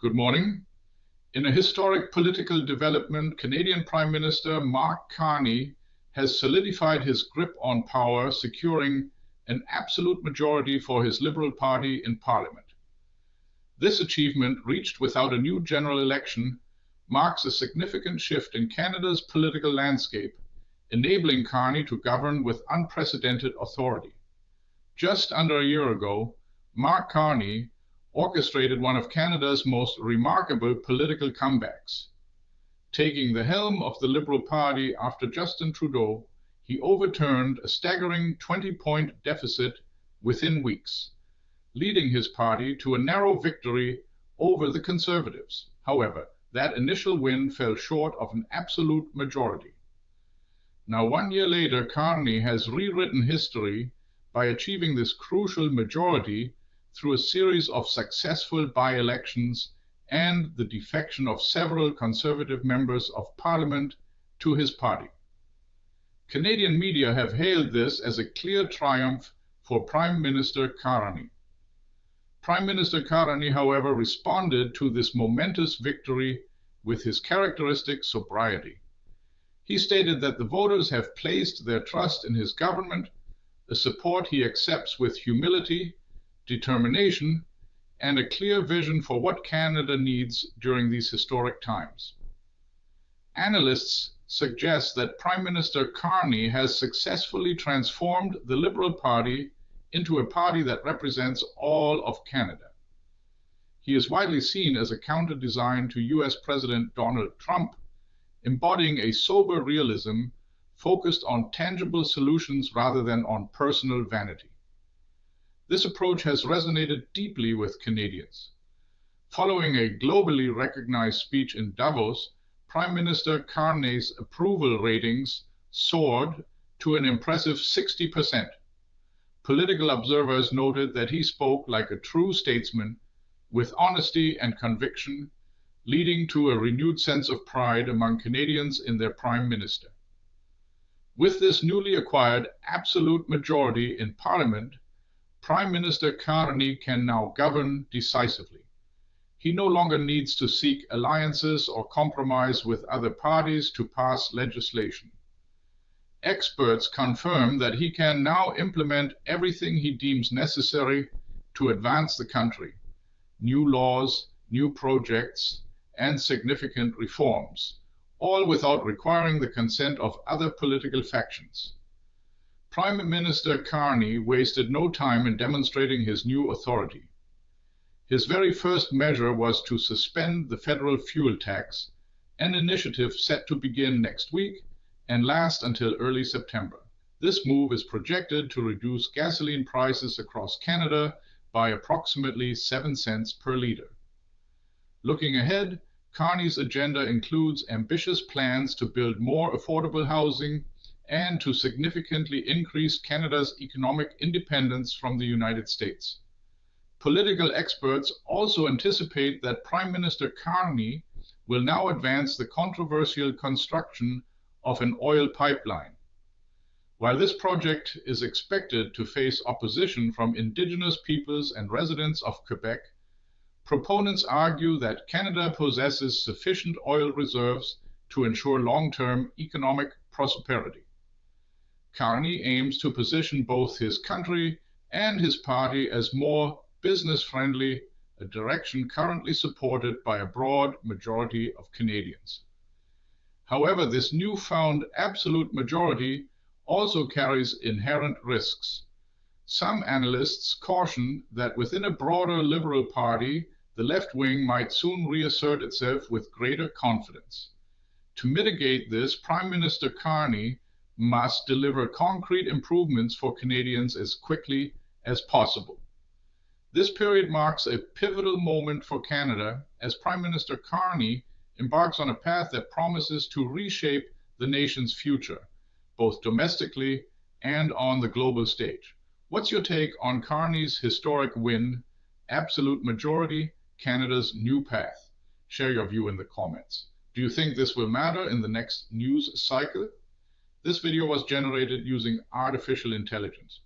Good morning. In a historic political development, Canadian Prime Minister Mark Carney has solidified his grip on power, securing an absolute majority for his Liberal Party in Parliament. This achievement, reached without a new general election, marks a significant shift in Canada's political landscape, enabling Carney to govern with unprecedented authority. Just under a year ago, Mark Carney orchestrated one of Canada's most remarkable political comebacks. Taking the helm of the Liberal Party after Justin Trudeau, he overturned a staggering 20-point deficit within weeks, leading his party to a narrow victory over the Conservatives. However, that initial win fell short of an absolute majority. Now, 1 year later, Carney has rewritten history by achieving this crucial majority through a series of successful by-elections and the defection of several Conservative members of Parliament to his party. Canadian media have hailed this as a clear triumph for Prime Minister Carney. Prime Minister Carney, however, responded to this momentous victory with his characteristic sobriety. He stated that the voters have placed their trust in his government, a support he accepts with humility, determination, and a clear vision for what Canada needs during these historic times. Analysts suggest that Prime Minister Carney has successfully transformed the Liberal Party into a party that represents all of Canada. He is widely seen as a counter-design to US President Donald Trump, embodying a sober realism focused on tangible solutions rather than on personal vanity. This approach has resonated deeply with Canadians. Following a globally recognized speech in Davos, Prime Minister Carney's approval ratings soared to an impressive 60%. Political observers noted that he spoke like a true statesman, with honesty and conviction, leading to a renewed sense of pride among Canadians in their Prime Minister. With this newly acquired absolute majority in Parliament, Prime Minister Carney can now govern decisively. He no longer needs to seek alliances or compromise with other parties to pass legislation. Experts confirm that he can now implement everything he deems necessary to advance the country: new laws, new projects, and significant reforms, all without requiring the consent of other political factions. Prime Minister Carney wasted no time in demonstrating his new authority. His very first measure was to suspend the federal fuel tax, an initiative set to begin next week and last until early September. This move is projected to reduce gasoline prices across Canada by approximately 7 cents per litre. Looking ahead, Carney's agenda includes ambitious plans to build more affordable housing and to significantly increase Canada's economic independence from the United States. Political experts also anticipate that Prime Minister Carney will now advance the controversial construction of an oil pipeline. While this project is expected to face opposition from Indigenous peoples and residents of Quebec, proponents argue that Canada possesses sufficient oil reserves to ensure long-term economic prosperity. Carney aims to position both his country and his party as more business-friendly, a direction currently supported by a broad majority of Canadians. However, this newfound absolute majority also carries inherent risks. Some analysts caution that within a broader Liberal Party, the left wing might soon reassert itself with greater confidence. To mitigate this, Prime Minister Carney must deliver concrete improvements for Canadians as quickly as possible. This period marks a pivotal moment for Canada as Prime Minister Carney embarks on a path that promises to reshape the nation's future, both domestically and on the global stage. What's your take on Carney's historic win, absolute majority, Canada's new path? Share your view in the comments. Do you think this will matter in the next news cycle? This video was generated using artificial intelligence.